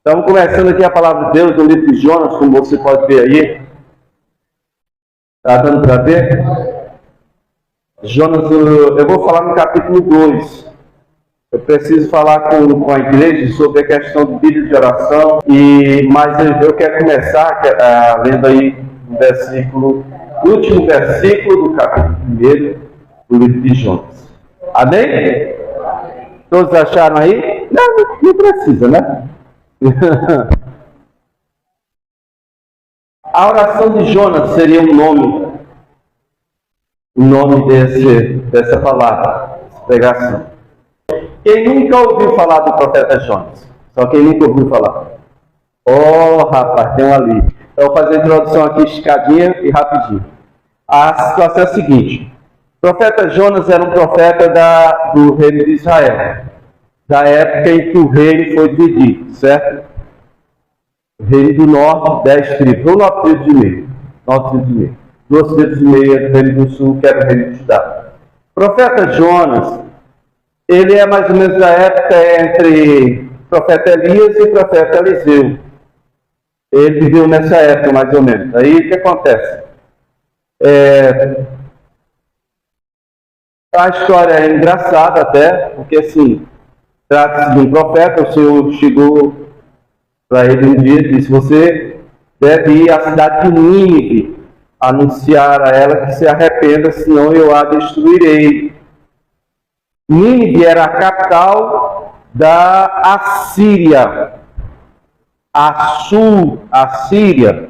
Estamos começando aqui a palavra de Deus no livro de Jonas, como você pode ver aí. Está dando para ver? Jonas, eu vou falar no capítulo 2. Eu preciso falar com a igreja sobre a questão do vídeo de oração, mas eu quero começar lendo aí o último versículo do capítulo 1 do livro de Jonas. Amém? Todos acharam aí? Não precisa, né? A oração de Jonas seria o nome dessa palavra, dessa pregação. Quem nunca ouviu falar do profeta Jonas? Só quem nunca ouviu falar. Oh, rapaz, tem um ali. Eu vou fazer a introdução aqui esticadinha e rapidinho. A situação é a seguinte. O profeta Jonas era um profeta do reino de Israel, da época em que o reino foi dividido, certo? O reino do norte, 10 tribos, ou 9 tribos e meio. 9 tribos e meio. 2 tribos e meio do reino do sul, que era o reino de Judá. O profeta Jonas, ele é mais ou menos da época entre o profeta Elias e o profeta Eliseu. Ele viveu nessa época, mais ou menos. Aí o que acontece? A história é engraçada até, porque assim, trata-se de um profeta. O Senhor chegou para ele um dia e disse: você deve ir à cidade de Nínive, anunciar a ela que se arrependa, senão eu a destruirei. Nínive era a capital da Assíria, Assíria,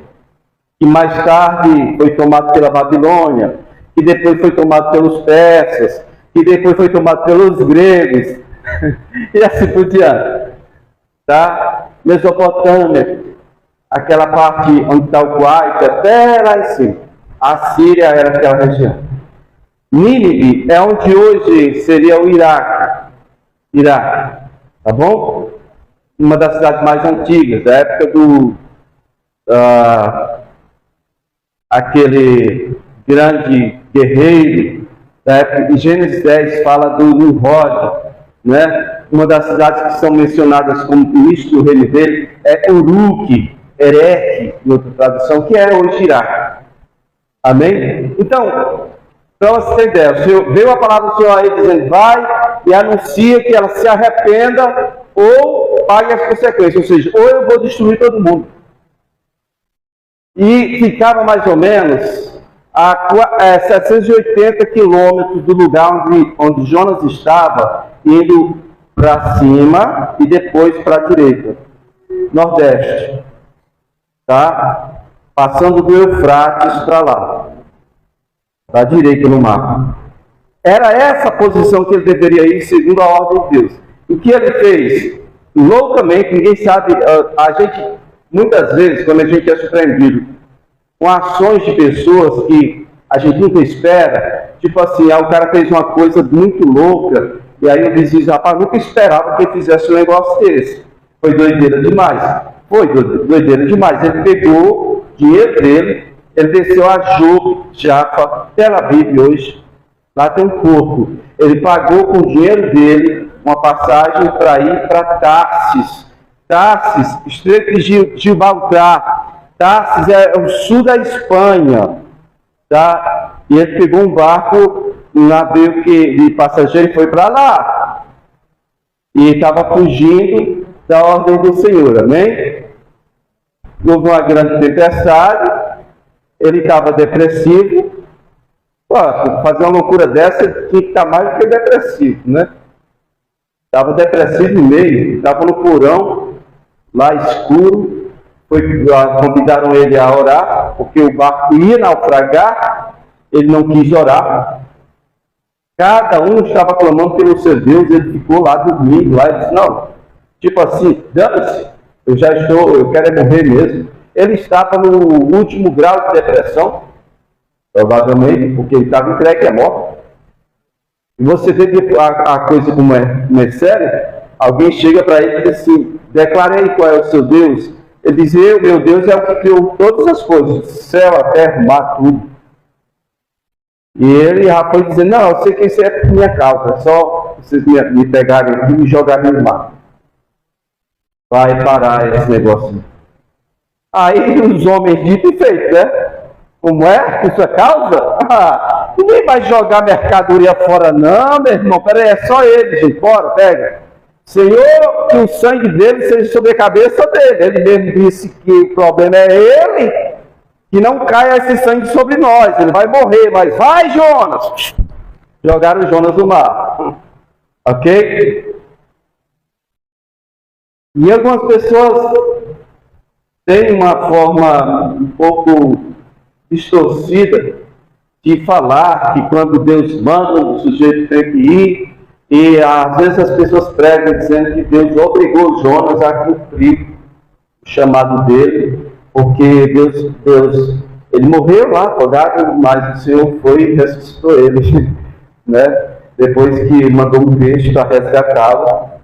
que mais tarde foi tomado pela Babilônia, que depois foi tomado pelos persas, que depois foi tomado pelos gregos, e assim por diante. Tá? Mesopotâmia, aquela parte onde está o Kuwait, até lá em cima. A Síria era aquela região. Nínive é onde hoje seria o Iraque, tá bom? Uma das cidades mais antigas, da época aquele grande guerreiro, da época de Gênesis 10 fala do Nimrod, né? Uma das cidades que são mencionadas como início do reino dele é Uruk, Erech, em outra tradução, que é hoje Iraque. Amém? Então, para você ter ideia, veio a palavra do Senhor aí dizendo: vai e anuncia que ela se arrependa ou pague as consequências, ou seja, ou eu vou destruir todo mundo. E ficava mais ou menos a 780 quilômetros do lugar onde Jonas estava, indo para cima e depois para a direita, nordeste, tá? Passando do Eufrates para lá, para a direita no mapa. Era essa a posição que ele deveria ir, segundo a ordem de Deus. O que ele fez? Loucamente, ninguém sabe. A gente, muitas vezes, quando a gente é surpreendido com ações de pessoas que a gente nunca espera, tipo assim, o cara fez uma coisa muito louca, e aí eu disse: rapaz, nunca esperava que ele fizesse um negócio desse. Foi doideira demais. Foi doideira demais. Ele pegou o dinheiro dele, ele desceu a Jaffa, Tel Aviv hoje, lá tem um porto. Ele pagou com o dinheiro dele uma passagem para ir para Tarsis, Estreito de Gibraltar. Tarsis é o sul da Espanha, tá? E ele pegou um barco, um navio de passageiro, e foi para lá. E estava fugindo da ordem do Senhor, amém? Houve uma grande tempestade, ele estava depressivo. Pô, fazer uma loucura dessa, ele tinha que estar mais do que depressivo, né? Estava depressivo meio, estava no porão, lá escuro. Convidaram ele a orar, porque o barco ia naufragar, ele não quis orar. Cada um estava clamando pelo seu Deus, ele ficou lá dormindo, lá, ele disse: não, tipo assim, dane-se, eu quero morrer mesmo. Ele estava no último grau de depressão, provavelmente, porque ele estava entregue à morte. E você vê que a coisa como é séria. Alguém chega para ele e diz assim: declare aí qual é o seu Deus. Ele diz: meu Deus é o que criou todas as coisas, céu, a terra, o mar, tudo. E ele já foi dizendo: não, eu sei que isso é por minha causa, é só vocês me pegarem aqui e me jogarem no mar. vai parar esse negócio. Aí os homens dito e feito, né? Como é? Isso é causa? Ninguém vai jogar mercadoria fora não, meu irmão. Peraí, é só ele, gente. Bora, pega. Senhor, que o sangue dele seja sobre a cabeça dele. Ele mesmo disse que o problema é ele, que não caia esse sangue sobre nós. Ele vai morrer, mas vai, Jonas. Jogaram Jonas no mar. Ok? E algumas pessoas têm uma forma um pouco distorcida de falar que quando Deus manda, o sujeito tem que ir. E às vezes as pessoas pregam dizendo que Deus obrigou Jonas a cumprir o chamado dele, porque ele morreu lá afogado, mas o Senhor foi e ressuscitou ele, né? Depois que mandou um peixe para resgatá-lo.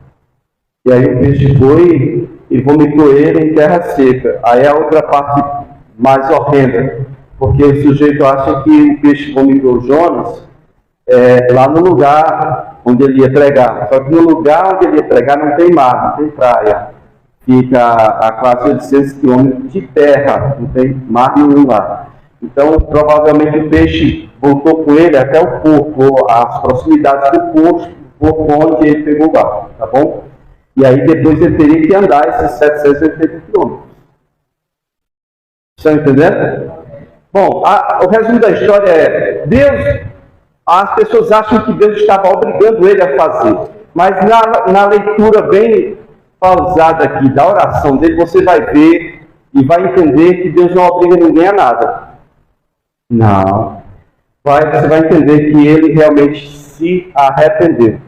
E aí o peixe foi e vomitou ele em terra seca. Aí a outra parte mais horrenda, porque o sujeito acha que o peixe vomitou Jonas lá no lugar onde ele ia pregar. Só que no lugar onde ele ia pregar não tem mar, não tem praia. Fica a quase 800 quilômetros de terra, não tem mar nenhum lá. Então, provavelmente o peixe voltou com ele até o porto, as proximidades do porto onde ele pegou o barco, tá bom? E aí depois ele teria que andar esses 780 quilômetros. Estão entendendo? Bom, o resumo da história é: Deus, as pessoas acham que Deus estava obrigando ele a fazer, mas na leitura bem pausada aqui da oração dele, você vai ver e vai entender que Deus não obriga ninguém a nada. Não. Você vai entender que ele realmente se arrependeu.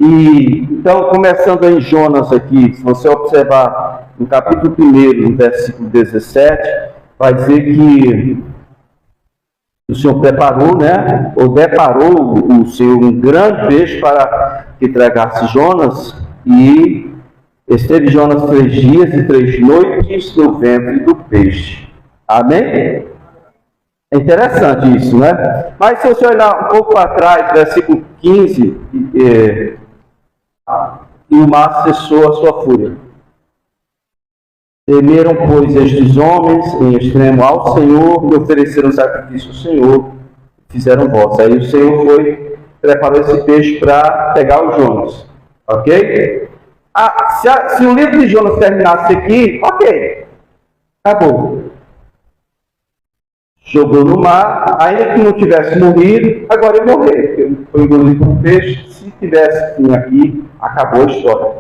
E então, começando em Jonas aqui, se você observar no capítulo 1, no versículo 17, vai dizer que o Senhor preparou, né? Ou deparou o Senhor um grande peixe para que tragasse Jonas, e esteve Jonas 3 dias e 3 noites no ventre do peixe. Amém? É interessante isso, né? Mas se você olhar um pouco para trás, versículo 15, e o mar cessou a sua fúria. Temeram, pois, estes homens em extremo ao Senhor, e ofereceram sacrifício ao Senhor, fizeram votos. Aí o Senhor preparou esse peixe para pegar o Jonas. Ok? Se o livro de Jonas terminasse aqui, ok. Acabou. Jogou no mar, ainda que não tivesse morrido, agora ele morreu, porque foi engolido por um peixe. Se tivesse fim aqui, acabou a história.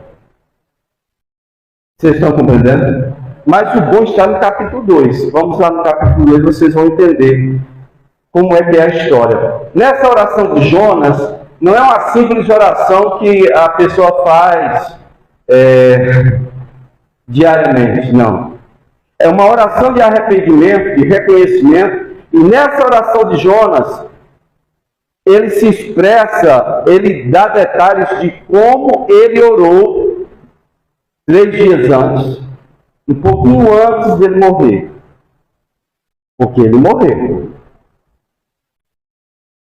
Vocês estão compreendendo? Mas o bom está no capítulo 2. Vamos lá no capítulo 2, vocês vão entender como é que é a história. Nessa oração de Jonas, não é uma simples oração que a pessoa faz diariamente, não. É uma oração de arrependimento, de reconhecimento, e nessa oração de Jonas, ele se expressa, ele dá detalhes de como ele orou 3 dias antes, um pouquinho antes dele morrer. Porque ele morreu.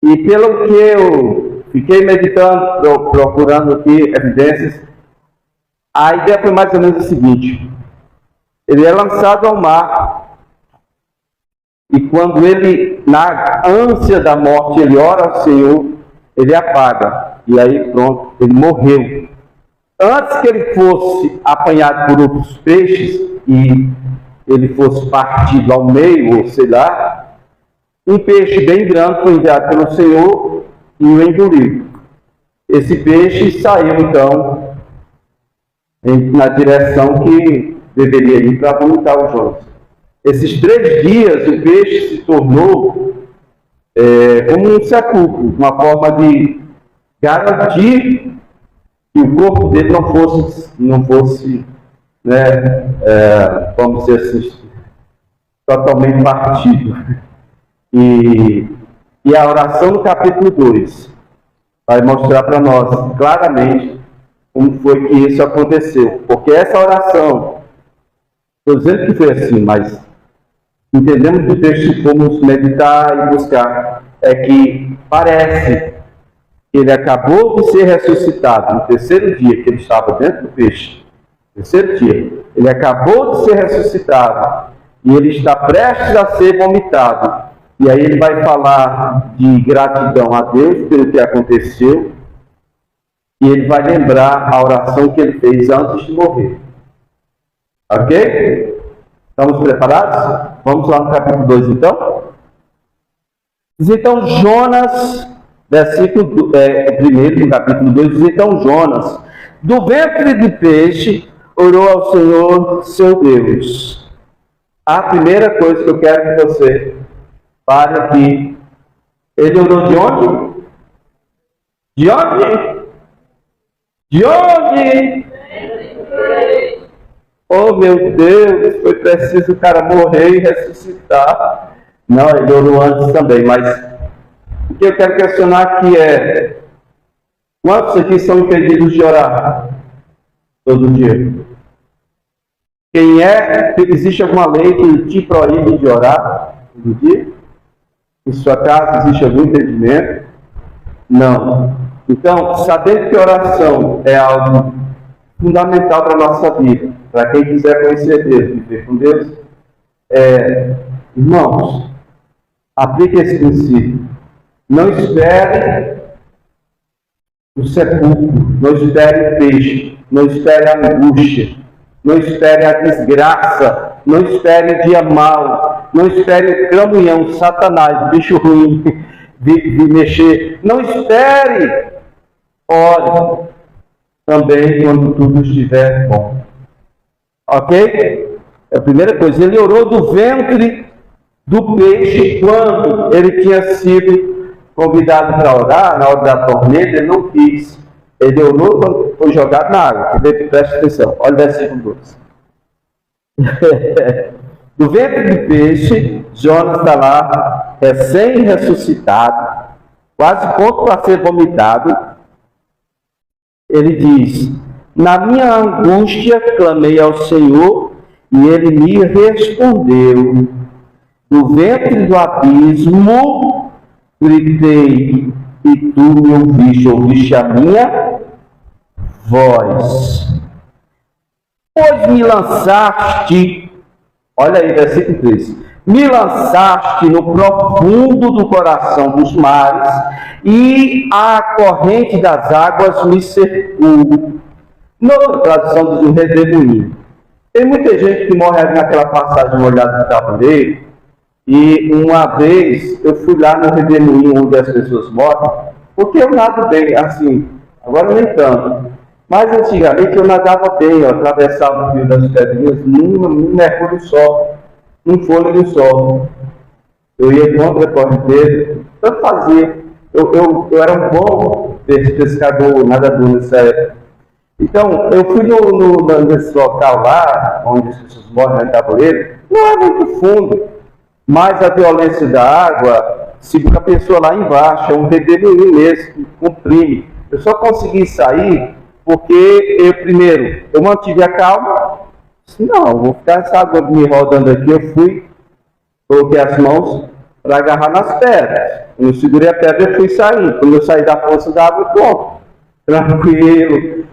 E pelo que eu fiquei meditando, procurando aqui evidências, a ideia foi mais ou menos a seguinte: ele é lançado ao mar, e quando ele, na ânsia da morte, ele ora ao Senhor, ele apaga, e aí pronto, ele morreu. Antes que ele fosse apanhado por outros peixes, e ele fosse partido ao meio, ou sei lá, um peixe bem grande foi enviado pelo Senhor e o engoliu. Esse peixe saiu então na direção que deveria ir para vomitar o Jonas. Esses 3 dias o peixe se tornou como um sepulcro, uma forma de garantir que o corpo dele não fosse vamos dizer assim, totalmente partido. E a oração no capítulo 2 vai mostrar para nós claramente como foi que isso aconteceu. Porque essa oração, estou dizendo que foi assim, mas entendemos do texto como meditar e buscar, é que parece que ele acabou de ser ressuscitado no 3º dia que ele estava dentro do peixe. Terceiro dia. Ele acabou de ser ressuscitado e ele está prestes a ser vomitado. E aí ele vai falar de gratidão a Deus pelo que aconteceu e ele vai lembrar a oração que ele fez antes de morrer. Ok? Estamos preparados? Vamos lá no capítulo 2 então? Diz então Jonas, versículo 1 do capítulo 2, diz então Jonas, do ventre de peixe, orou ao Senhor seu Deus. A primeira coisa que eu quero que você pare aqui, ele orou de onde? De onde? De onde? Oh meu Deus, foi preciso o cara morrer e ressuscitar. Não, ele orou antes também, mas o que eu quero questionar aqui é: quantos aqui são impedidos de orar todo dia? Quem é? Existe alguma lei que te proíbe de orar todo dia? Em sua casa existe algum impedimento? Não. Então, sabendo que oração é algo fundamental para a nossa vida, para quem quiser conhecer Deus, viver com Deus, irmãos, aplique esse princípio. Não espere o sepulcro, não espere o peixe, não espere a angústia, não espere a desgraça, não espere o dia mau, não espere o cramunhão, Satanás, bicho ruim, de mexer. Não espere, ore também quando tudo estiver bom. Ok? A primeira coisa, ele orou do ventre do peixe quando ele tinha sido convidado para orar, na hora da tormenta, ele não quis. Ele orou quando foi jogado na água. Preste atenção, olha o versículo 2. Do ventre do peixe, Jonas está lá, recém-ressuscitado, quase pronto para ser vomitado. Ele diz: na minha angústia clamei ao Senhor e ele me respondeu. Do ventre do abismo gritei e tu me ouviste a minha voz. Pois me lançaste, olha aí, versículo 3, me lançaste no profundo do coração dos mares e a corrente das águas me cercou. Noutra tradução diz o redemoinho. Tem muita gente que morre ali naquela passagem molhada do tabuleiro. E uma vez eu fui lá no redemoinho onde as pessoas morrem, porque eu nado bem, assim, agora nem tanto. Mas antigamente eu nadava bem, eu atravessava o rio das pedrinhas num mergulho só, num fôlego só. Eu ia contra a correnteza, eu fazia. Eu era um bom pescador, nadador nessa época. Então, eu fui nesse local lá, onde as pessoas morrem no tabuleiro, não é muito fundo. Mas a violência da água segura a pessoa lá embaixo, é um redemoinho mesmo, que comprime. Eu só consegui sair porque eu mantive a calma. Não, vou ficar essa água me rodando aqui. Eu fui, coloquei as mãos para agarrar nas pedras. Eu segurei a pedra e fui saindo. Quando eu saí da força da água, pronto, tranquilo,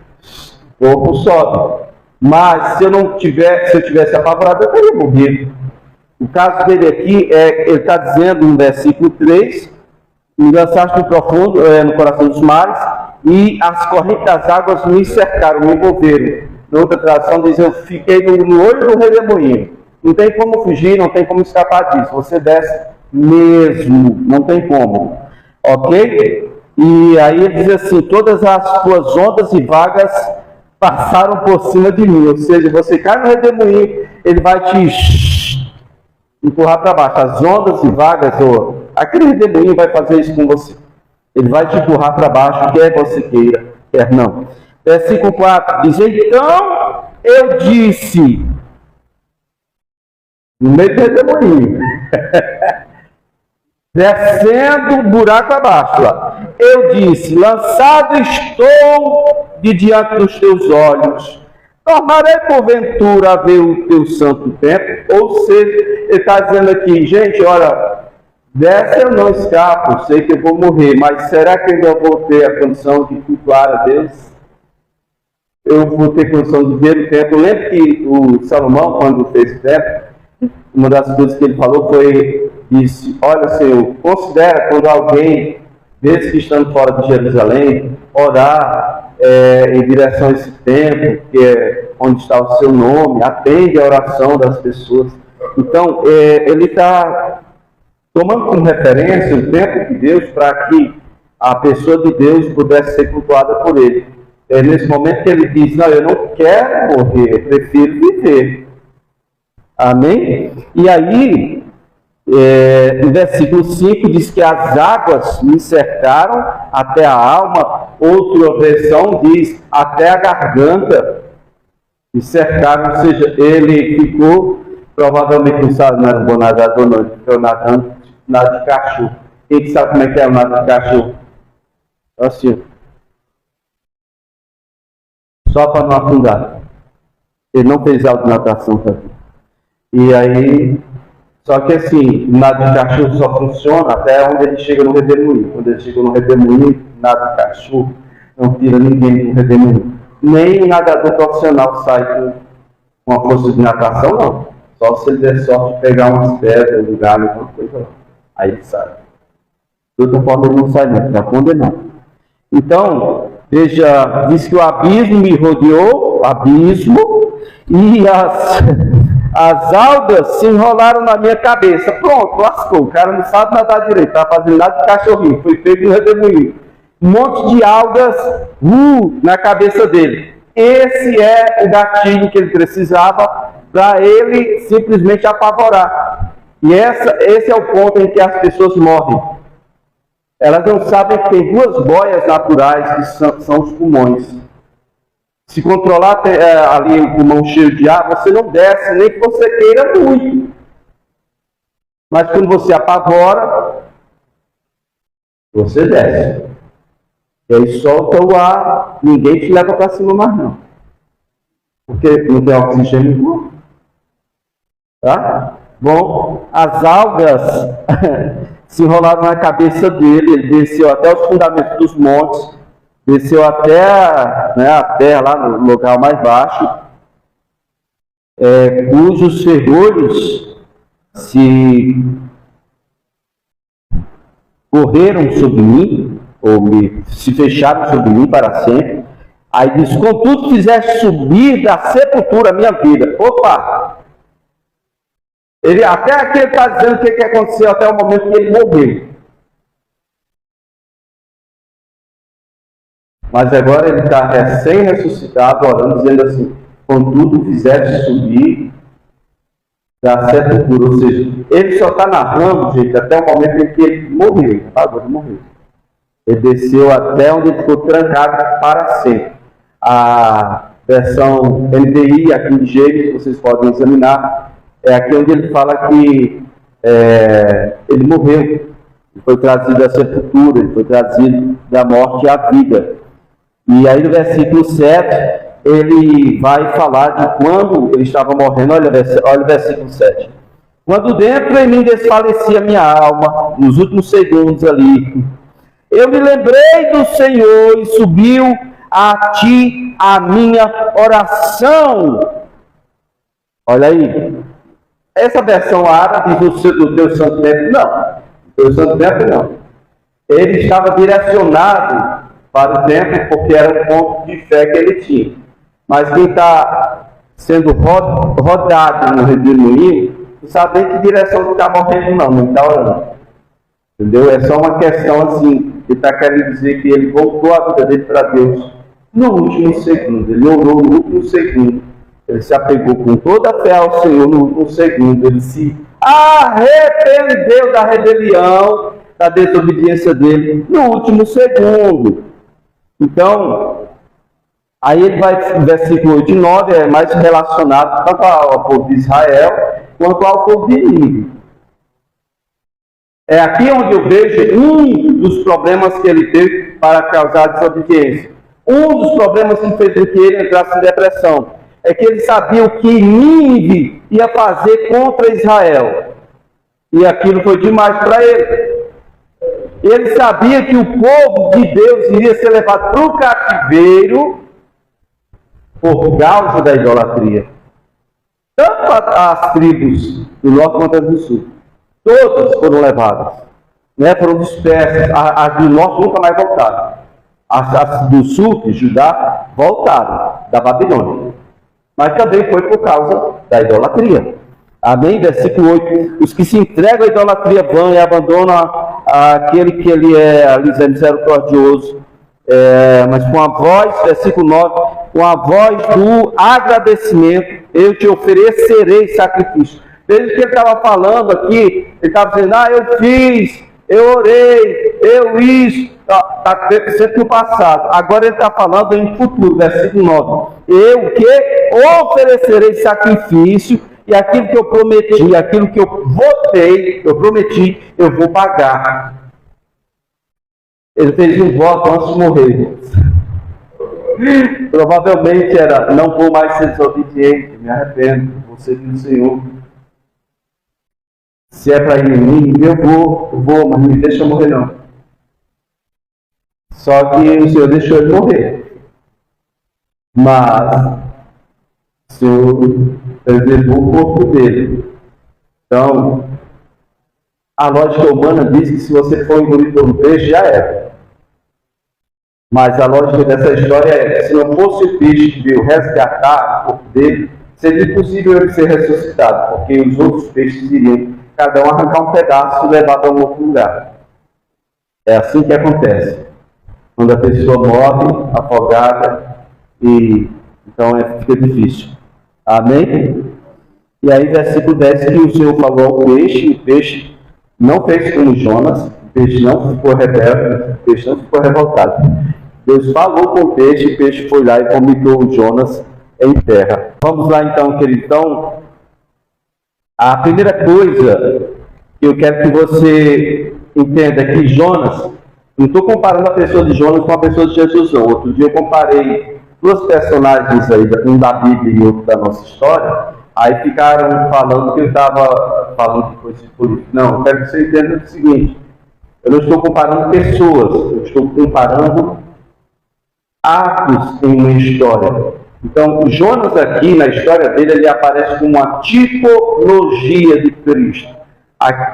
o corpo sobe. Mas se eu tivesse apavorado, eu teria morrido. O caso dele aqui, ele está dizendo no versículo 3, me lançaste no profundo, no coração dos mares, e as correntes das águas me cercaram, me envolveram. Na outra tradução diz, eu fiquei no olho do redemoinho. Não tem como fugir, não tem como escapar disso. Você desce mesmo, não tem como. Ok? E aí ele diz assim, todas as tuas ondas e vagas passaram por cima de mim. Ou seja, você cai no redemoinho, ele vai te empurrar para baixo. As ondas e vagas, aquele redemoinho vai fazer isso com você. Ele vai te empurrar para baixo, quer você queira, quer não. Versículo 4 diz, então eu disse, no meio do redemoinho, descendo o buraco abaixo, lá, eu disse, lançado estou de diante dos teus olhos, tornarei porventura a ver o teu santo templo. Ou seja, ele está dizendo aqui, gente, olha, dessa eu não escapo, sei que eu vou morrer, mas será que eu ainda vou ter a condição de cultuar a Deus? eu vou ter condição de ver o templo. Eu lembro que o Salomão, quando fez o templo, uma das coisas que ele falou disse, olha, Senhor, considera quando alguém, mesmo que estando fora de Jerusalém, orar em direção a esse templo, que é onde está o seu nome, atende a oração das pessoas. Então, ele está tomando como referência o templo de Deus para que a pessoa de Deus pudesse ser cultuada por ele. É nesse momento que ele diz, não, eu não quero morrer, eu prefiro viver. Amém? E aí, no versículo 5 diz que as águas me cercaram até a alma. Outra versão diz, até a garganta me cercaram, ou seja, ele ficou, provavelmente não sabe, não era um bom nadador, não, ele ficou nadando, nada de cachorro. Quem sabe como é que é o nado de cachorro? Assim, só para não afundar. Ele não fez aula de natação também. E aí, só que assim, o nado de cachorro só funciona até onde ele chega no redemoinho. Quando ele chega no redemoinho, nado de cachorro não tira ninguém do redemoinho. Nem nadador profissional sai com uma força de natação, não. Só se ele der sorte de pegar umas pedras, um galho, alguma coisa lá. Aí ele sai. De outra forma ele não sai, não, está condenado. Então, veja, diz que o abismo me rodeou, abismo, e as algas se enrolaram na minha cabeça. Pronto, lascou. O cara não sabe nadar direito, está fazendo nada de cachorrinho, foi pego no redemoinho. Um monte de algas na cabeça dele. Esse é o gatilho que ele precisava para ele simplesmente apavorar. E esse é o ponto em que as pessoas morrem. Elas não sabem que tem duas boias naturais que são os pulmões. Se controlar ali o pulmão cheio de ar, você não desce, nem que você queira muito. Mas quando você apavora, você desce. E aí solta o ar, ninguém te leva para cima mais não. Porque não tem oxigênio no corpo. Tá? Bom, as algas se enrolaram na cabeça dele, ele desceu até os fundamentos dos montes, desceu até a terra, lá no lugar mais baixo, cujos ferrolhos se correram sobre mim, ou se fecharam sobre mim para sempre. Aí diz, contudo fizeste subir da sepultura a minha vida. Opa! Até aqui ele está dizendo o que aconteceu até o momento que ele morreu. Mas agora ele está recém-ressuscitado, orando, dizendo assim, contudo fizeste subir da sepultura. Ou seja, ele só está narrando, gente, até o momento em que ele morreu. Agora ele morreu. Ele desceu até onde ele ficou trancado para sempre. A versão NVI, aqui de jeito, vocês podem examinar, é aqui onde ele fala que ele morreu, ele foi trazido da sepultura, ele foi trazido da morte à vida. E aí no versículo 7, ele vai falar de quando ele estava morrendo. Olha o versículo 7. Quando dentro em mim desfalecia minha alma, nos últimos segundos ali, eu me lembrei do Senhor e subiu a ti a minha oração. Olha aí. Essa versão árabe do teu santo templo, não. O teu santo templo, não. Ele estava direcionado para o templo porque era o ponto de fé que ele tinha. Mas quem está sendo rodado no redemoinho, não sabe nem que direção que está morrendo, não está orando. Entendeu? É só uma questão assim, que está querendo dizer que ele voltou a vida dele para Deus no último segundo. Ele orou no último segundo. Ele se apegou com toda a fé ao Senhor no último segundo. Ele se arrependeu da rebelião, da desobediência dele no último segundo. Então, aí ele vai, versículo 8 e 9, é mais relacionado tanto ao povo de Israel quanto ao povo de Nínive. É aqui onde eu vejo um dos problemas que ele teve para causar desobediência. Um dos problemas que fez com que ele entrasse em depressão é que ele sabia o que Nínive ia fazer contra Israel. E aquilo foi demais para ele. Ele sabia que o povo de Deus iria ser levado para o cativeiro por causa da idolatria. Tanto as tribos do norte quanto as do sul, todas foram levadas, né? Foram dispersas. As do norte nunca mais voltaram. As do sul, de Judá, voltaram da Babilônia. Mas também foi por causa da idolatria. Amém? Versículo 8. Os que se entregam à idolatria vão e abandonam aquele que ele é misericordioso. Mas com a voz, versículo 9, com a voz do agradecimento, eu te oferecerei sacrifício. Desde que ele estava falando aqui, ele estava dizendo, eu fiz, eu orei, eu isso, está sempre no passado. Agora ele está falando em futuro, versículo 9. Eu que oferecerei sacrifício, e aquilo que eu prometi, aquilo que eu votei, eu prometi, eu vou pagar. Ele fez um voto antes de morrer. Provavelmente era, não vou mais ser desobediente, me arrependo, vou servir o Senhor. Se é para ir em mim, eu vou, mas não me deixa morrer não. Só que o Senhor deixou ele morrer. Mas o Senhor preservou o corpo dele. Então, a lógica humana diz que se você for engolido por um peixe, já era. Mas a lógica dessa história é que se não fosse o peixe que veio resgatar o corpo dele, seria impossível ele ser ressuscitado, porque os outros peixes iriam, cada um arrancar um pedaço e levar para um outro lugar. É assim que acontece. Quando a pessoa morre, afogada, e então fica difícil. Amém? E aí, versículo 10, que o Senhor falou ao peixe, o peixe não fez como Jonas, o peixe não ficou rebelde, o peixe não ficou revoltado. Deus falou com o peixe foi lá e vomitou o Jonas em terra. Vamos lá então, querido. Então, a primeira coisa que eu quero que você entenda é que Jonas, não estou comparando a pessoa de Jonas com a pessoa de Jesus, não. Outro dia eu comparei duas personagens aí, um da Bíblia e outro da nossa história, aí ficaram falando que eu estava falando de coisa política. Não, eu quero que você entenda o seguinte, eu não estou comparando pessoas, eu estou comparando atos em uma história. Então, o Jonas aqui, na história dele, ele aparece como uma tipologia de Cristo.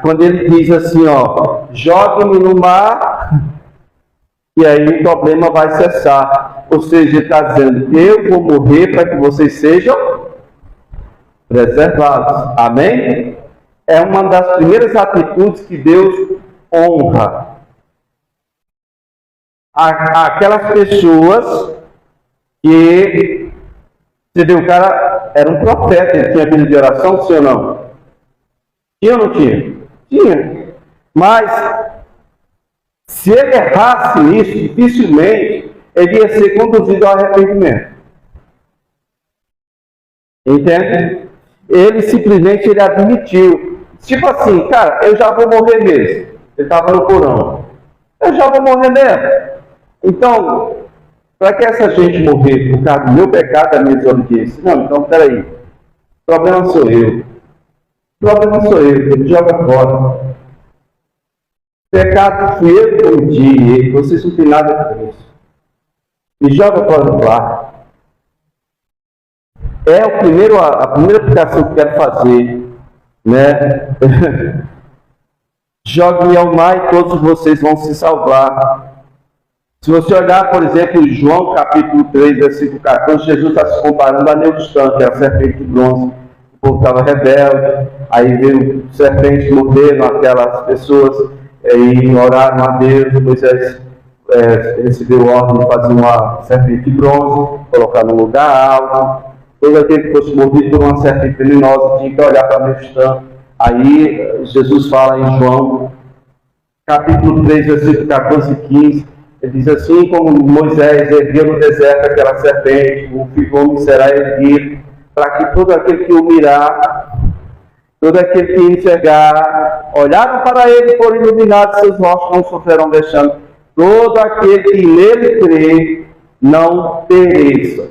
Quando ele diz assim, jogue-me no mar, e aí o problema vai cessar. Ou seja, ele está dizendo, eu vou morrer para que vocês sejam preservados. Amém? É uma das primeiras atitudes que Deus honra. Aquelas pessoas que, você viu, o cara era um profeta, ele tinha vida de oração, sim ou não? Tinha ou não tinha? Tinha. Mas, se ele errasse nisso, dificilmente ele ia ser conduzido ao arrependimento. Entende? Ele simplesmente admitiu. Tipo assim, cara, eu já vou morrer mesmo. Ele estava no Corão. Eu já vou morrer mesmo. Então, para que essa gente morrer por causa do meu pecado, da minha desobediência? Não, então, peraí. O problema sou eu. O problema sou eu. Ele joga fora. Pecado fui eu que cometi. Vocês não têm nada com isso. Me joga fora do barco. É a primeira aplicação que eu quero fazer, né? Jogue-me ao mar e todos vocês vão se salvar. Se você olhar, por exemplo, João capítulo 3, versículo 14, Jesus está se comparando a Neustã, que é a serpente de bronze. O povo estava rebelde, aí veio serpentes mordendo aquelas pessoas e oraram a Deus. Moisés recebeu ordem de fazer uma serpente de bronze, colocar no lugar alto. Todo aquele que fosse mordido por uma serpente venenosa tinha que olhar para Neustã. Aí Jesus fala em João capítulo 3, versículo 14 e 15. Ele diz assim, como Moisés ergueu no deserto aquela serpente, o filho do homem será erguido, para que todo aquele que o mirar, todo aquele que enxergar, olharam para ele e foram iluminados, seus rostos não sofrerão vexame. Todo aquele que nele crê, não pereça,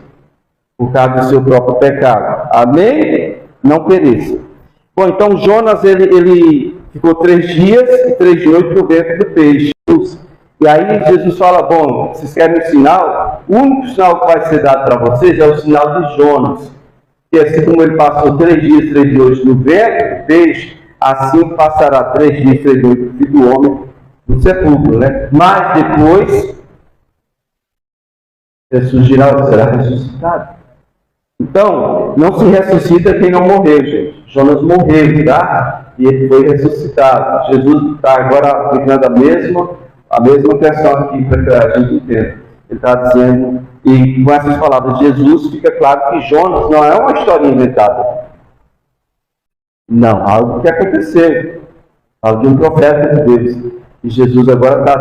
por causa do seu próprio pecado. Amém? Não pereça. Bom, então Jonas, ele ficou 3 dias e 3 noites no ventre do peixe. E aí Jesus fala, bom, vocês querem um sinal? O único sinal que vai ser dado para vocês é o sinal de Jonas. Que assim como ele passou 3 dias, 3 noites no ventre do peixe, assim passará 3 dias, 3 noites o Filho do Homem no sepulcro, né? Mas depois ressurgirá, será ressuscitado. Então, não se ressuscita quem não morreu, gente. Jonas morreu, tá? E ele foi ressuscitado. Jesus está agora aplicando a mesma questão aqui para que a gente entenda. Ele está dizendo, e com essas palavras de Jesus, fica claro que Jonas não é uma história inventada. Não, algo que aconteceu. Algo de um profeta de Deus. E Jesus agora está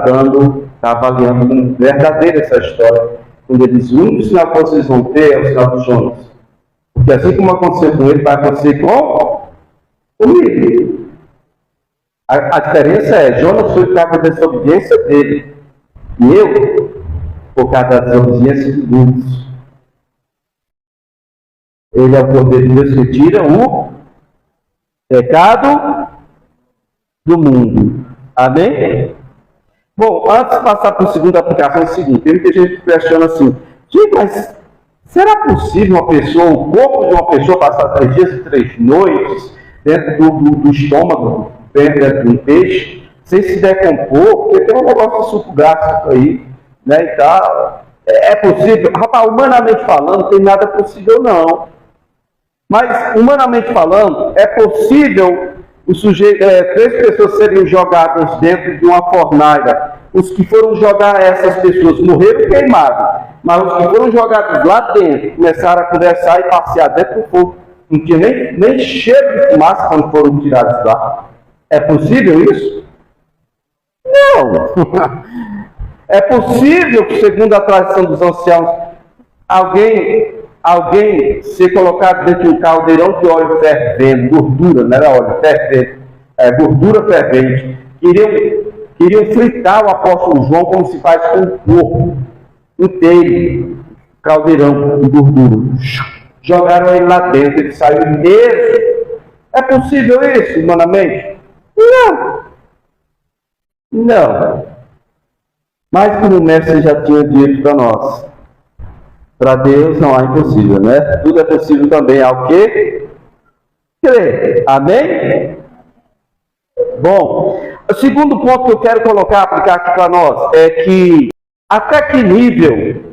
avaliando como verdadeira essa história. Quando ele diz, o único sinal que vocês vão ter é o sinal de Jonas. Porque assim como aconteceu com ele, vai acontecer comigo. A diferença é, Jonas foi por causa da desobediência dele. E eu, por causa da desobediência de muitos. Ele é o poder de Deus que tira o pecado do mundo. Amém? Bom, antes de passar para a segunda aplicação, é o seguinte, tem muita gente que questiona assim, gente, mas será possível o corpo de uma pessoa passar 3 dias e 3 noites dentro do estômago, dentro de um peixe, sem se decompor? Porque tem um negócio de suco gástrico aí, né, e tal. É possível? Rapaz, humanamente falando, não tem nada possível não. Mas, humanamente falando, é possível 3 pessoas serem jogadas dentro de uma fornalha. Os que foram jogar essas pessoas morreram queimados, mas os que foram jogados lá dentro começaram a conversar e passear dentro do fogo. Não tinha nem cheiro de fumaça quando foram tirados lá. É possível isso? Não! É possível que, segundo a tradição dos anciãos, alguém ser colocado dentro de um caldeirão de óleo fervendo, gordura, não era óleo, fervendo, gordura fervente, queriam fritar o apóstolo João como se faz com o corpo inteiro, caldeirão de gordura. Jogaram ele lá dentro, ele saiu ileso. É possível isso, humanamente? Não. Mas como o mestre já tinha dito para nós, para Deus não há impossível, né? Tudo é possível também ao que crer. Amém? Bom, o segundo ponto que eu quero aplicar aqui para nós, é que até que nível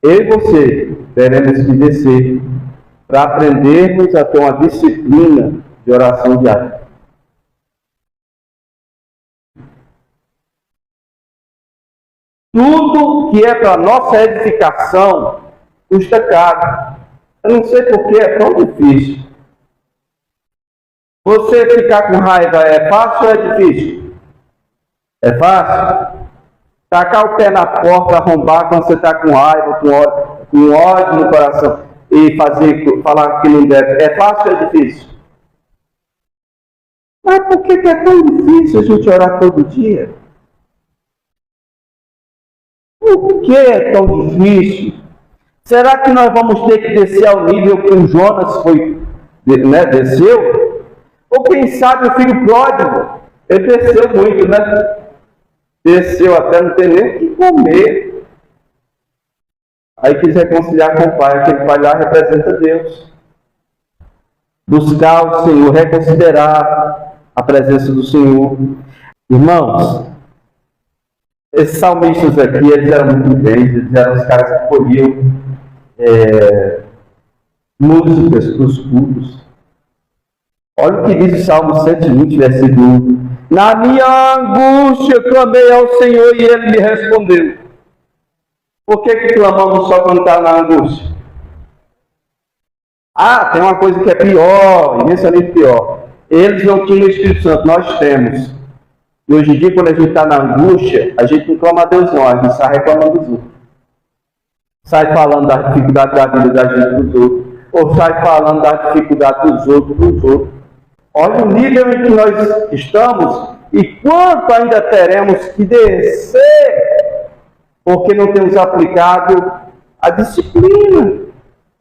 eu e você teremos que descer para aprendermos a ter uma disciplina de oração diária. Tudo que é para nossa edificação custa caro. Eu não sei por que é tão difícil. Você ficar com raiva é fácil ou é difícil? É fácil? Tacar o pé na porta, arrombar quando você está com raiva, com ódio no coração e falar que não deve. É fácil ou é difícil? Mas por que é tão difícil a gente orar todo dia? Por que é tão difícil? Será que nós vamos ter que descer ao nível que o Jonas desceu? Ou quem sabe o filho pródigo? Ele desceu muito, né? Desceu até não ter nem o que comer. Aí quis reconciliar com o pai. Aquele pai lá representa Deus. Buscar o Senhor, reconsiderar a presença do Senhor. Irmãos, esses salmistas aqui, eles eram muito bem, eles eram os caras que colhiam músicas para os cultos. Olha o que diz o Salmo 120, versículo 1. Na minha angústia clamei ao Senhor e Ele me respondeu. Por que clamamos só quando está na angústia? Tem uma coisa que é pior, imensamente pior. Eles não tinham o Espírito Santo, nós temos. E hoje em dia, quando a gente está na angústia, a gente não clama a Deus não, a gente sai reclamando dos outros. Sai falando da dificuldade da vida da gente dos outros. Ou sai falando da dificuldade dos outros. Olha o nível em que nós estamos e quanto ainda teremos que descer, porque não temos aplicado a disciplina,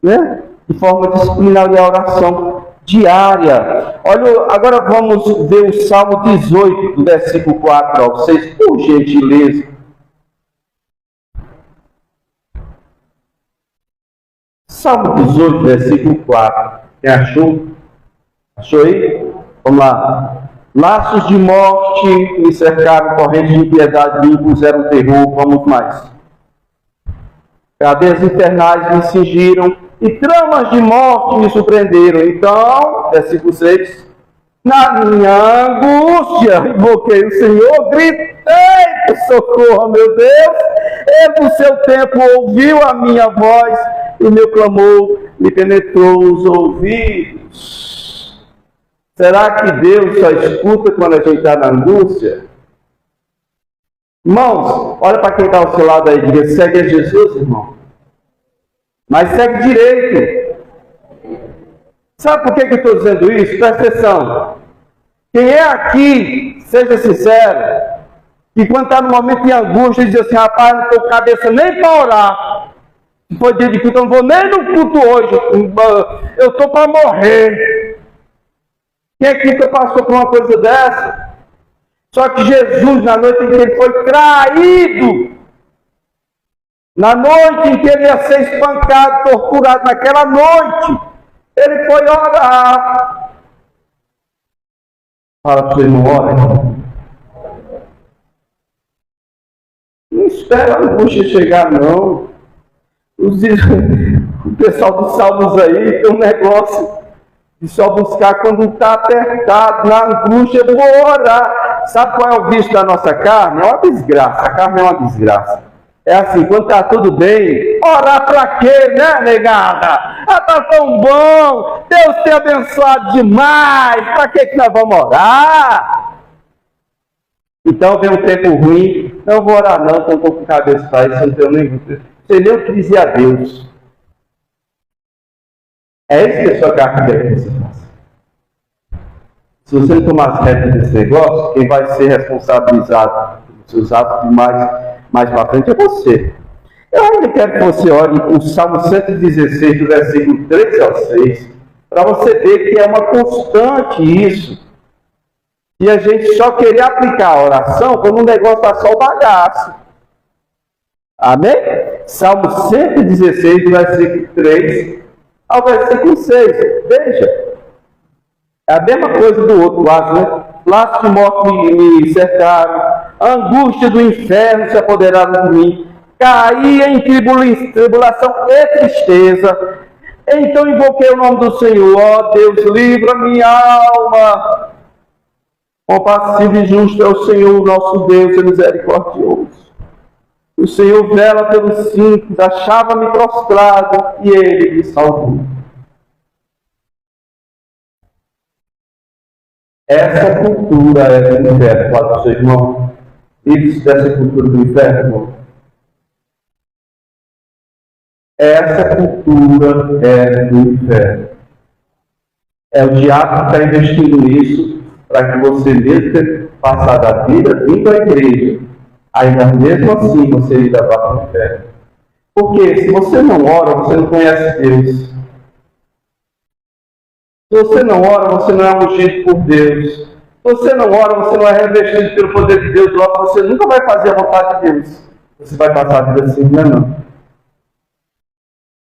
né? De forma disciplinar e a oração diária. Olha, agora vamos ver o Salmo 18, do versículo 4 ao 6, por gentileza. Salmo 18, versículo 4. Quem achou? Achou aí? Vamos lá. Laços de morte me cercaram, correntes de impiedade me impuseram terror. Vamos mais. Cadeias infernais me cingiram e tramas de morte me surpreenderam. Então, versículo 6. Na minha angústia, invoquei o Senhor, gritei por socorro, meu Deus. Ele, no seu tempo, ouviu a minha voz e meu clamor me penetrou os ouvidos. Será que Deus só escuta quando a gente está na angústia? Irmãos, olha para quem está ao seu lado aí e diga: segue a Jesus, irmão. Mas segue direito. Sabe por que eu estou dizendo isso? Presta atenção. Quem é aqui, seja sincero, que quando está no momento de angústia, diz assim: rapaz, não estou com cabeça nem para orar. Se for dia de culto, eu não vou nem no culto hoje. Eu estou para morrer. Quem aqui que passou por uma coisa dessa? Só que Jesus, na noite em que ele foi traído, na noite em que ele ia ser espancado, torturado, naquela noite, ele foi orar. Fala para você, não ora, irmão. Não espera a angústia chegar, não. O pessoal dos salmos aí tem um negócio de só buscar quando está apertado, na angústia, eu vou orar. Sabe qual é o vício da nossa carne? É uma desgraça. A carne é uma desgraça. É assim, quando está tudo bem, orar para quê, né, negada? Ah, está tão bom, Deus tem abençoado demais, para que nós vamos orar? Então vem um tempo ruim, não vou orar não, estou com a cabeça para isso, não tenho nem o que dizer a Deus. É isso que a sua carne quer que você faça. Se você não tomar as rédeas desse negócio, quem vai ser responsabilizado pelos seus atos mais para frente é você. Eu ainda quero que você olhe o Salmo 116, do versículo 13 ao 6, para você ver que é uma constante isso. E a gente só querer aplicar a oração quando o negócio está só o bagaço. Amém? Salmo 116, do versículo 3 ao versículo 6. Veja. É a mesma coisa do outro lado, né? Laços de morte me cercaram, a angústia do inferno se apoderaram de mim, caí em tribulação e tristeza. Então invoquei o nome do Senhor. Ó Deus, livra minha alma. Compassivo e justo é o Senhor, nosso Deus, é misericordioso. O Senhor vela pelos simples, achava-me prostrado e Ele me salvou. Essa cultura é do inferno. Fala para o seu irmão. Isso dessa cultura do inferno, irmão. Essa cultura é do inferno. É o diabo que está investindo nisso para que você, mesmo ter passado a vida vindo à igreja, ainda mesmo assim você ainda vá para o inferno. Porque se você não ora, você não conhece Deus. Se você não ora, você não é ungido por Deus. Se você não ora, você não é revestido pelo poder de Deus. Logo, você nunca vai fazer a vontade de Deus. Você vai passar a vida assim, não.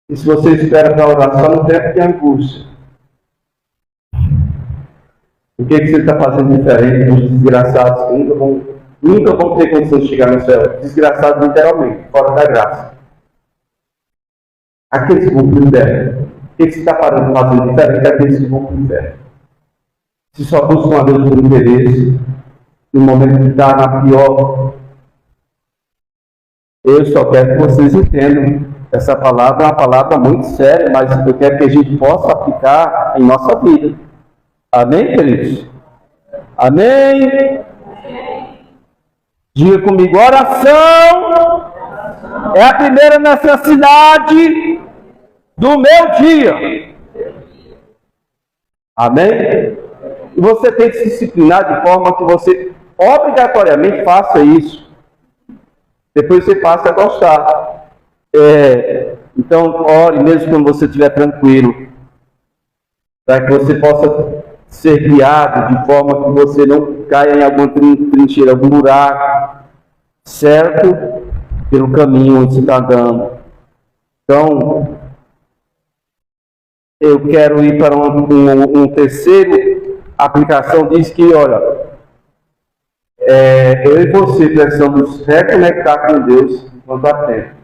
E se você espera para orar só no tempo de angústia, o que você está fazendo diferente dos desgraçados que nunca vão ter condição de chegar no céu? Desgraçados literalmente, fora da graça. Aqueles que vão para o inferno. O que você está fazendo diferente daqueles que vão para o inferno? Se só buscam a Deus por interesse, no momento que está na pior, eu só quero que vocês entendam. Essa palavra é uma palavra muito séria, mas eu quero que a gente possa aplicar em nossa vida. Amém, queridos? Amém? Diga comigo, oração é a primeira necessidade do meu dia. Amém? E você tem que se disciplinar de forma que você obrigatoriamente faça isso. Depois você passa a gostar. Então, ore mesmo quando você estiver tranquilo. para que você possa ser guiado de forma que você não caia em alguma trincheira, algum buraco, certo? Pelo caminho onde você está andando. Então, eu quero ir para um terceiro aplicação, diz que, olha, eu e você precisamos reconectar com Deus enquanto há tempo.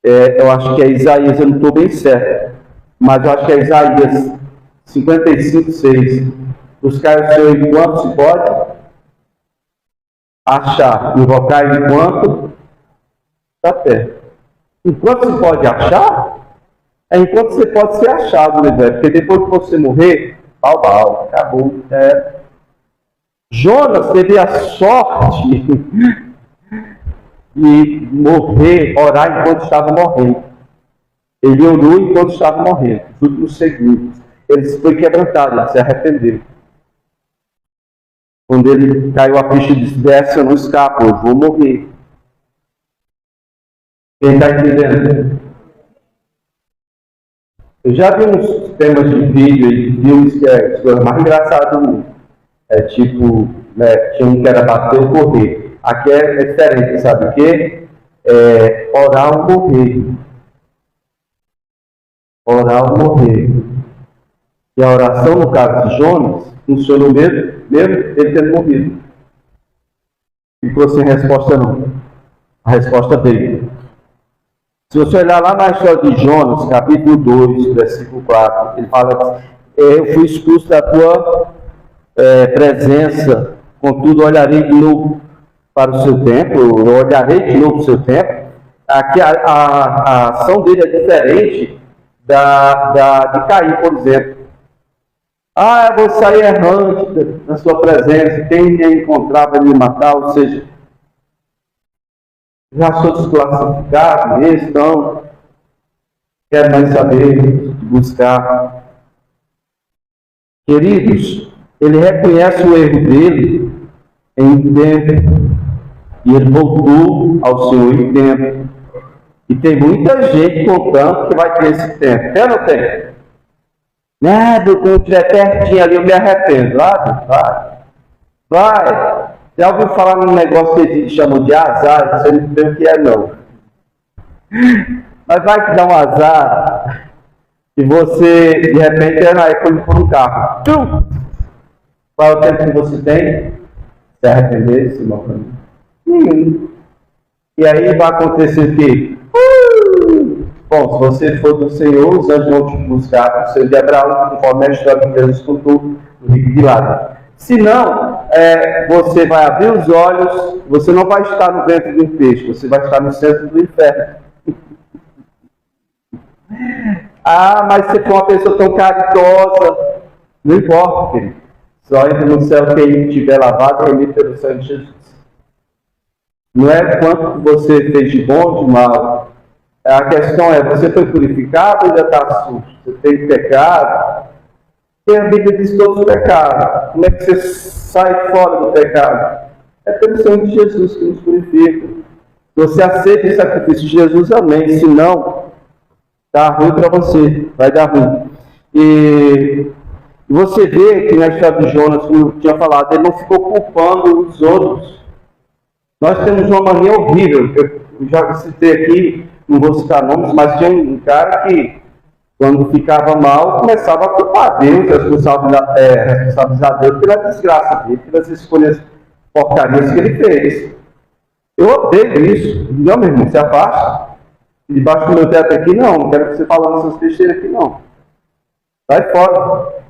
Eu acho que é Isaías, eu não estou bem certo, mas eu acho que é Isaías 55:6. Buscar o Senhor enquanto se pode, achar, invocar enquanto está perto. Enquanto se pode achar, é enquanto você pode ser achado, né, velho? Porque depois que você morrer, pau, acabou. Jonas teve a sorte de morrer, orar enquanto estava morrendo. Ele orou enquanto estava morrendo, os últimos segundos. Ele foi quebrantado, ele se arrependeu. Quando ele caiu a ficha e disse: desce, eu não escapo, eu vou morrer. Quem está entendendo? Eu já vi uns temas de vídeo e filmes que é a coisa mais engraçada do mundo. Tipo, né, tinha um que era bater ou correr. Aqui é diferente, sabe o quê? Orar ou morrer. Orar ou morrer. E a oração, no caso de Jonas, funcionou mesmo ele tendo morrido. Ficou sem resposta não. A resposta veio. Se você olhar lá na história de Jonas, capítulo 2, versículo 4, ele fala: eu fui expulso da tua presença, contudo olharei de novo para o seu templo, eu olharei de novo para o seu templo. Aqui a ação dele é diferente de Caim, por exemplo. Eu vou sair errante na sua presença, quem me encontrar vai me matar, ou seja, já sou desclassificado mesmo, então quero mais saber, buscar. Queridos, ele reconhece o erro dele em tempo, e ele voltou ao Senhor em tempo. E tem muita gente contando que vai ter esse tempo. Tem ou não tem? Quando eu estiver pertinho ali, eu me arrependo. Vai. Já ouviu falar num negócio que eles chamam de azar? Você não sei o que é, não. Mas vai que dá um azar e você, de repente, aí quando for no carro. Qual é o tempo que você tem? Se arrepender, se não. Nenhum. E aí vai acontecer o quê? Bom, se você for do Senhor, os anjos vão te buscar, o Senhor de Abraão, conforme a história que Deus escutou no Rico de Lázaro. Se não, você vai abrir os olhos, você não vai estar no ventre de um peixe, você vai estar no centro do inferno. Mas você for uma pessoa tão caridosa, não importa, querido. Só entra no céu quem tiver lavado e remir pelo sangue de Jesus. Não é quanto você fez de bom ou de mal. A questão é, você foi purificado ou ainda está sujo? Você tem pecado? Porque a Bíblia diz todos os pecados. Como é que você sai fora do pecado? É pelo sangue de Jesus que nos purifica. Você aceita o sacrifício de Jesus, amém. Se não, dá ruim para você, vai dar ruim. E você vê que na história de Jonas, como eu tinha falado, ele não ficou culpando os outros. Nós temos uma mania horrível. Eu já citei aqui, não vou citar nomes, mas tinha um cara que, quando ficava mal, começava a culpar Deus, responsabilizar Deus pela desgraça dele, pelas escolhas porcarias que ele fez. Eu odeio isso. Não, meu irmão, se afasta. Debaixo do meu teto aqui, não quero que você fale essas besteiras aqui, não. Sai fora.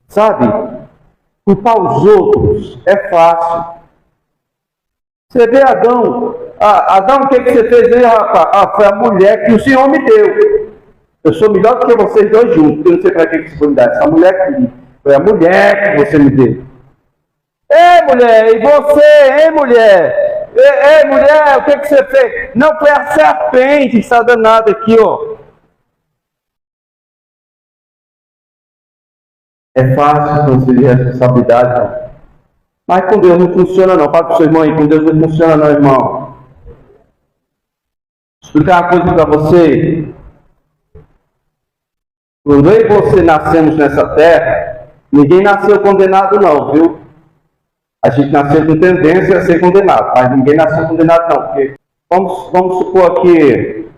Sabe? Culpar os outros é fácil. Você vê Adão. Adão, o que você fez aí, rapaz? Foi a mulher que o Senhor me deu. Eu sou melhor do que vocês dois juntos. Eu não sei para que você foi me dar. Essa mulher que foi a mulher que você me deu. Ei, mulher, e você, hein, mulher? Ei, mulher, o que você fez? Não, foi a serpente, está danada aqui, ó. É fácil transferir responsabilidade, não. Mas com Deus não funciona, não. Fala para o seu irmão aí, com Deus não funciona, não, irmão. Explicar uma coisa para você. Quando eu e você nascemos nessa terra, ninguém nasceu condenado não, viu? A gente nasceu com tendência a ser condenado, mas ninguém nasceu condenado não, porque vamos supor que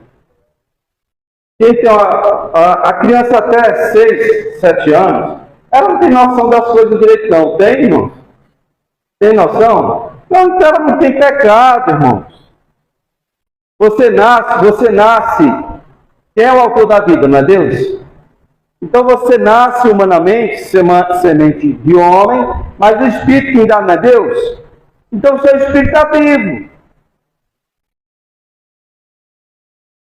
quem tem a criança até 6, 7 anos, ela não tem noção das coisas direito não, tem, irmãos? Tem noção? Não, então ela não tem pecado, irmãos. Você nasce. Quem é o autor da vida, não é Deus? Então você nasce humanamente, semente de homem, mas o Espírito que dá não é Deus? Então o seu Espírito está vivo.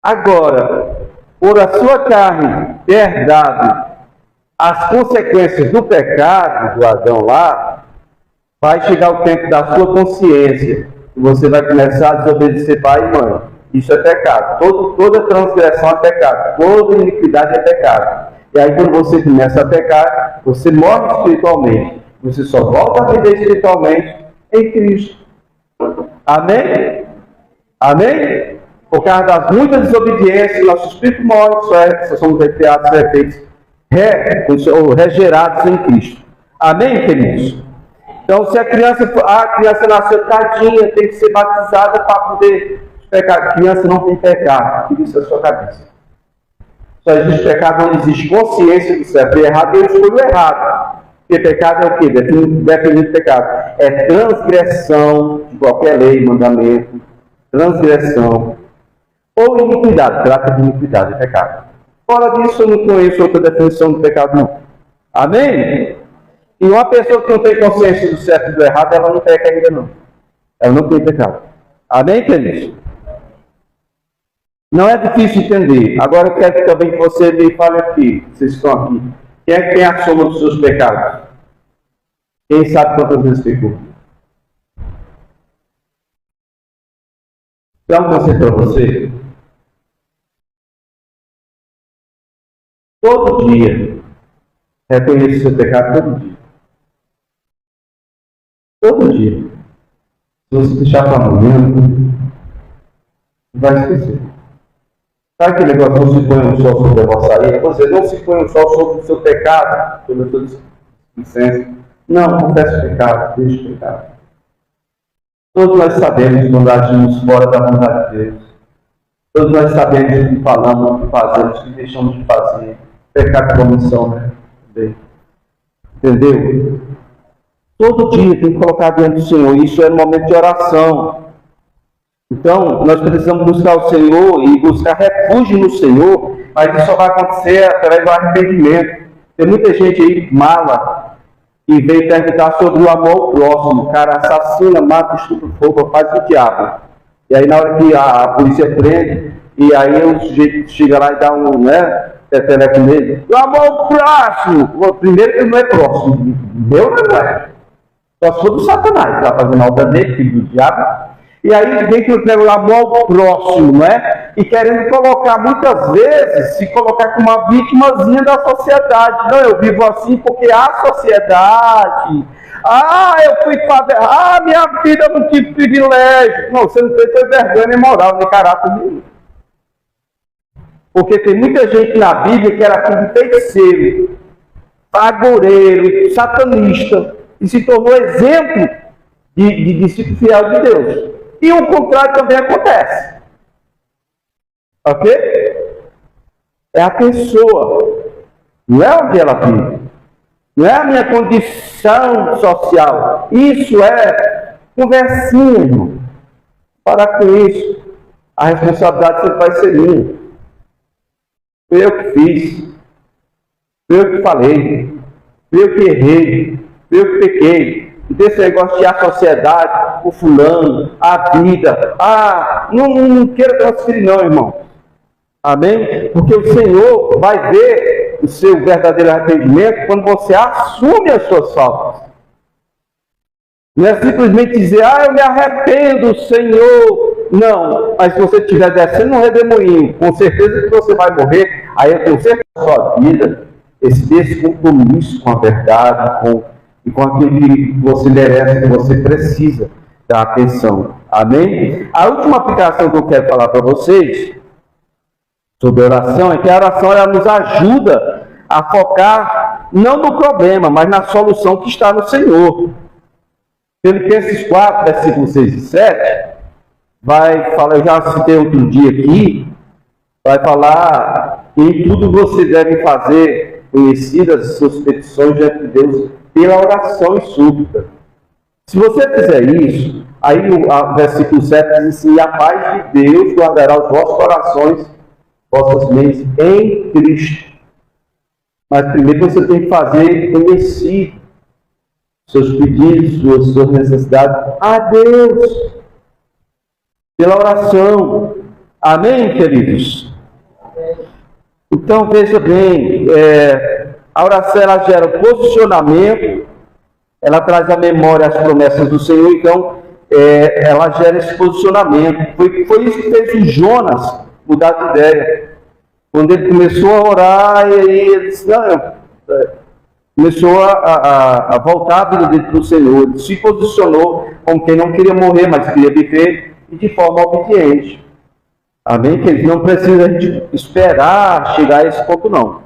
Agora, por a sua carne ter dado as consequências do pecado do Adão lá, vai chegar o tempo da sua consciência e você vai começar a desobedecer pai e mãe. Isso é pecado. Toda transgressão é pecado. Toda iniquidade é pecado. E aí quando você começa a pecar, você morre espiritualmente. Você só volta a viver espiritualmente em Cristo. Amém? Amém? Por causa das muitas desobediências, nosso espírito morre, só somos refeitos, regerados em Cristo. Amém, queridos? Então, se a criança nasceu tadinha, tem que ser batizada para poder pecar. A criança não tem pecado, tira isso da sua cabeça. Só existe pecado, não existe consciência do certo e errado, e eu escolho o errado. Porque pecado é o quê? Definido pecado. É transgressão de qualquer lei, mandamento, transgressão. Ou iniquidade, trata de iniquidade, é pecado. Fora disso, eu não conheço outra definição do pecado, não. Amém? E uma pessoa que não tem consciência do certo e do errado, ela não peca ainda, não. Ela não tem pecado. Amém, queridos? Não é difícil entender. Agora eu quero também que você me fale aqui, vocês estão aqui. Quem é que tem a soma dos seus pecados? Quem sabe quantas vezes pecou? Então, vou dizer para você. Todo dia. Reconheça o seu pecado todo dia. Todo dia. Se você deixar para amanhã, vai esquecer. Sabe aquele negócio, não se põe um sol sobre a vossa ira? Você não se põe um sol sobre o seu pecado, sobre a sua licença. Não, confesse o pecado, deixe o pecado. Todos nós sabemos quando agimos fora da vontade de Deus. Todos nós sabemos o que falamos, o que fazemos, o que deixamos de fazer. Pecado de comissão, né? Entendeu? Todo dia tem que colocar diante do Senhor. Isso é no momento de oração. Então, nós precisamos buscar o Senhor e buscar refúgio no Senhor, mas isso só vai acontecer através do arrependimento. Tem muita gente aí, mala, que veio perguntar sobre o amor ao próximo. O cara assassina, mata, estupra, rouba, faz o diabo. E aí, na hora que a polícia prende, e aí o sujeito chega lá e dá um, peteleco nele. O amor ao próximo! Primeiro que ele não é próximo. Meu não é. Só se for do Satanás, que está fazendo a obra dele, filho do diabo. E aí vem que eu pego o amor ao próximo, não é? E querendo colocar, muitas vezes, se colocar como uma vítimazinha da sociedade. Não, eu vivo assim porque a sociedade. Eu fui padre. Minha vida não tive privilégio. Não, você não tem vergonha moral, nem caráter nenhum. Porque tem muita gente na Bíblia que era filho de feiticeiro, agoreiro, satanista, e se tornou exemplo de discípulo fiel de Deus. E o contrário também acontece. Ok? É a pessoa. Não é onde ela vive. Não é a minha condição social. Isso é conversinha, irmão. Parar com isso. A responsabilidade sempre vai ser minha. Foi eu que fiz. Foi eu que falei. Foi eu que errei. Foi eu que pequei. Desse negócio de a sociedade, o fulano, a vida. Não queira transferir não, irmão. Amém? Porque o Senhor vai ver o seu verdadeiro arrependimento quando você assume as suas faltas. Não é simplesmente dizer, eu me arrependo, Senhor. Não, mas se você estiver descendo um redemoinho, com certeza que você vai morrer, aí eu tenho certeza da sua vida, esse descompromisso com a verdade, com aquilo que você merece, que você precisa dar atenção. Amém? A última aplicação que eu quero falar para vocês sobre oração é que a oração ela nos ajuda a focar não no problema, mas na solução que está no Senhor. Filipenses 4, versículos 6 e 7, vai falar, eu já citei outro dia aqui, vai falar que em tudo você deve fazer conhecidas as suas petições diante de Deus pela oração e súplica. Se você fizer isso, aí o versículo 7 diz assim: a paz de Deus guardará os vossos corações, vossas mentes em Cristo. Mas primeiro você tem que fazer conhecido seus pedidos, suas necessidades a Deus, pela oração. Amém, queridos? Então, veja bem, a oração ela gera posicionamento, ela traz à memória as promessas do Senhor, então ela gera esse posicionamento. Foi isso que fez o Jonas mudar de ideia. Quando ele começou a orar, ele disse, começou a voltar a vida dele para o Senhor. Ele se posicionou como quem não queria morrer, mas queria viver, e de forma obediente. Amém? Que ele não precisa de esperar chegar a esse ponto, não.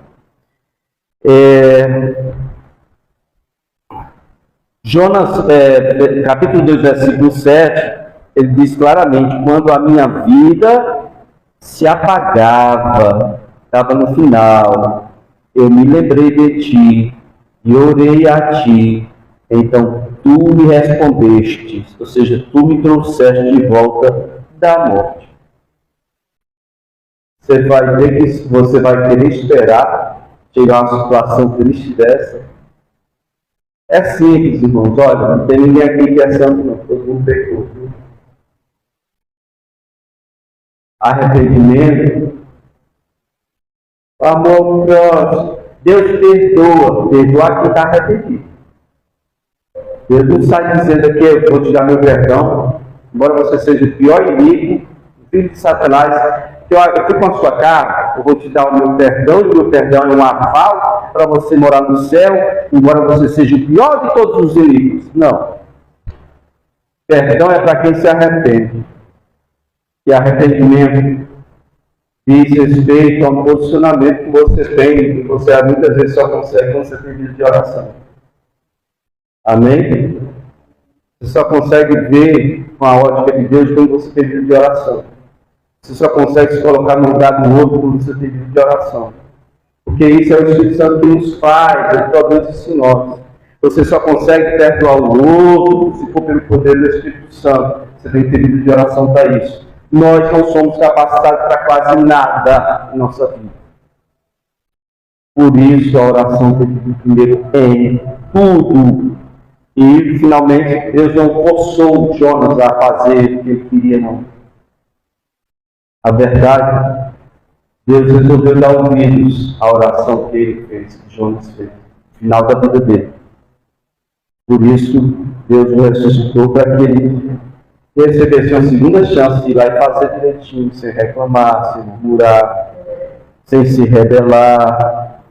Jonas, capítulo 2, versículo 7, ele diz claramente: quando a minha vida se apagava, estava no final, eu me lembrei de ti e orei a ti, então tu me respondeste, ou seja, tu me trouxeste de volta da morte. Você vai querer esperar chegar a uma situação triste dessa? É simples, irmãos. Olha, não tem ninguém aqui que é santo, não. Todo mundo pecou. Arrependimento, amor próximo. Deus perdoa quem está arrependido. Deus não sai dizendo aqui: eu vou te dar meu perdão, embora você seja o pior inimigo, o filho de Satanás. Eu fico com a sua cara, eu vou te dar o meu perdão, e o meu perdão é um aval para você morar no céu, embora você seja o pior de todos os inimigos. Não. Perdão é para quem se arrepende. E arrependimento diz respeito a um posicionamento que você tem, que você muitas vezes só consegue quando você tem vida de oração. Amém? Você só consegue ver com a ótica de Deus quando você tem vida de oração. Você só consegue se colocar no lugar do outro quando você tem vida de oração. Porque isso é o Espírito Santo que nos faz, ele produz isso em nós. Você só consegue perdoar o outro se for pelo poder do Espírito Santo. Você tem que ter vida de oração para isso. Nós não somos capacitados para quase nada em nossa vida. Por isso a oração tem que vir primeiro em tudo. E finalmente Deus não forçou Jonas a fazer o que ele queria, não. A verdade, Deus resolveu dar ouvidos à oração que ele fez, que Jonas fez, no final da vida dele. Por isso, Deus o ressuscitou para que ele recebesse uma segunda chance de ir lá e fazer direitinho, sem reclamar, sem murmurar, sem se rebelar.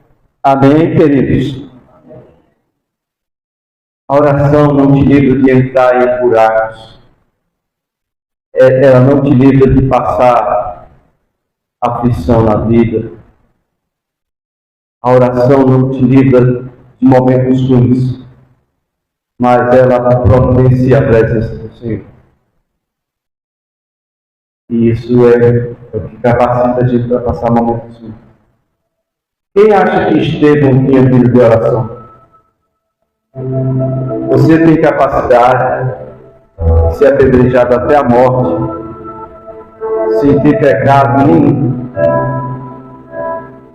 Amém, queridos? A oração não te livra de entrar em buracos. Ela não te livra de passar aflição na vida. A oração não te livra de momentos ruins, mas ela providencia a presença do Senhor. E isso é o que capacita a gente para passar momentos ruins. Quem acha que Estevão tinha vida de oração? Você tem capacidade de ser apedrejado até a morte, sem ter pecado nenhum,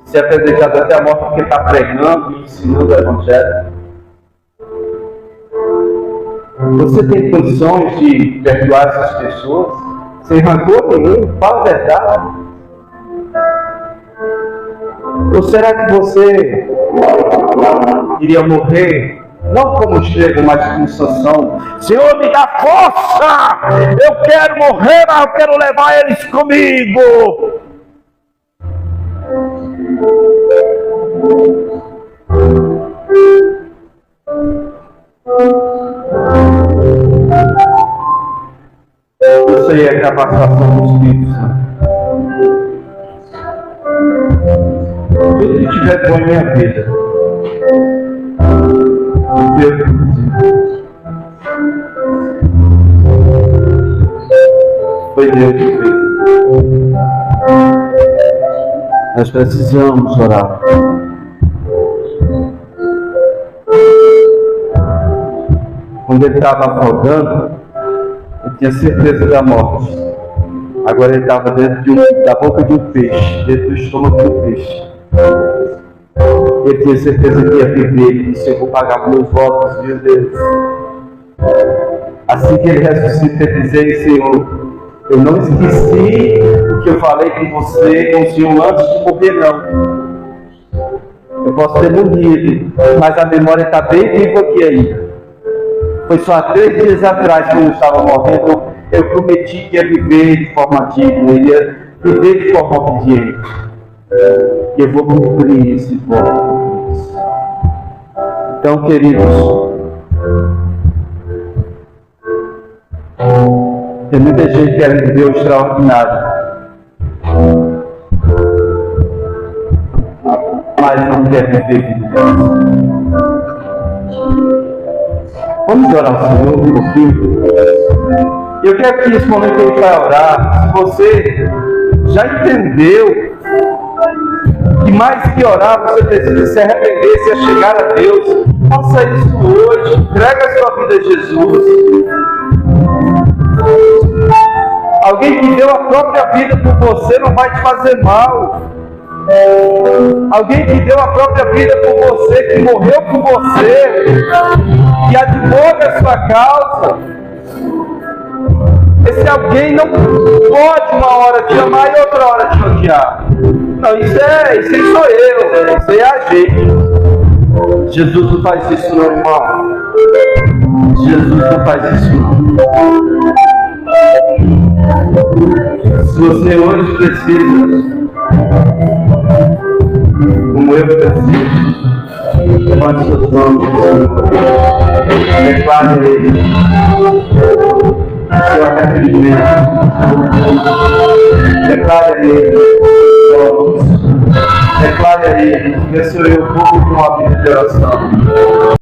ser apedrejado até a morte porque está pregando e ensinando o Evangelho. Você tem condições de perdoar essas pessoas sem rancor nenhum? Fala a verdade. Ou será que você iria morrer? Não como Estevão, mas como Sansão. Senhor, me dá força! Eu quero morrer, mas eu quero levar eles comigo. Isso aí é capacitação do Espírito Santo. que tiver bom em minha vida. Foi Deus que fez. Nós precisamos orar. Quando ele estava afogando, ele tinha certeza da morte. Agora ele estava dentro da boca de um peixe, dentro do estômago de um peixe. Ele tinha certeza que ia viver. Ele disse: eu vou pagar meus votos, viu, Deus? Assim que ele ressuscita, ele diz: Senhor, eu não esqueci o que eu falei com você, com o Senhor antes de morrer, não. Eu posso ter morrido, mas a memória está bem viva aqui ainda. Foi só há 3 dias atrás, quando eu estava morrendo, eu prometi que ia viver de forma digna, ia viver de forma obediente. E eu vou cumprir esse voto. Então, queridos, tem muita gente que quer viver o extraordinário, mas não quer viver vida. Vamos orar ao Senhor um pouquinho. Eu quero que nesse momento a gente vai orar. Se você já entendeu que mais que orar, você precisa se arrepender, se achegar a Deus, faça isso hoje. Entrega a sua vida a Jesus. Alguém que deu a própria vida por você não vai te fazer mal. Alguém que deu a própria vida por você, que morreu por você, que advoga a sua causa. Esse alguém não pode uma hora te amar e outra hora te odiar. Não, isso aí sou eu, isso aí é a gente. Jesus não faz isso não, irmão. Jesus não faz isso não. Se você hoje precisa, como eu preciso, levante seus mãos, declare Ele seu arrependimento, declare a Ele, declare a Ele, que sou eu, povo com uma vida de oração.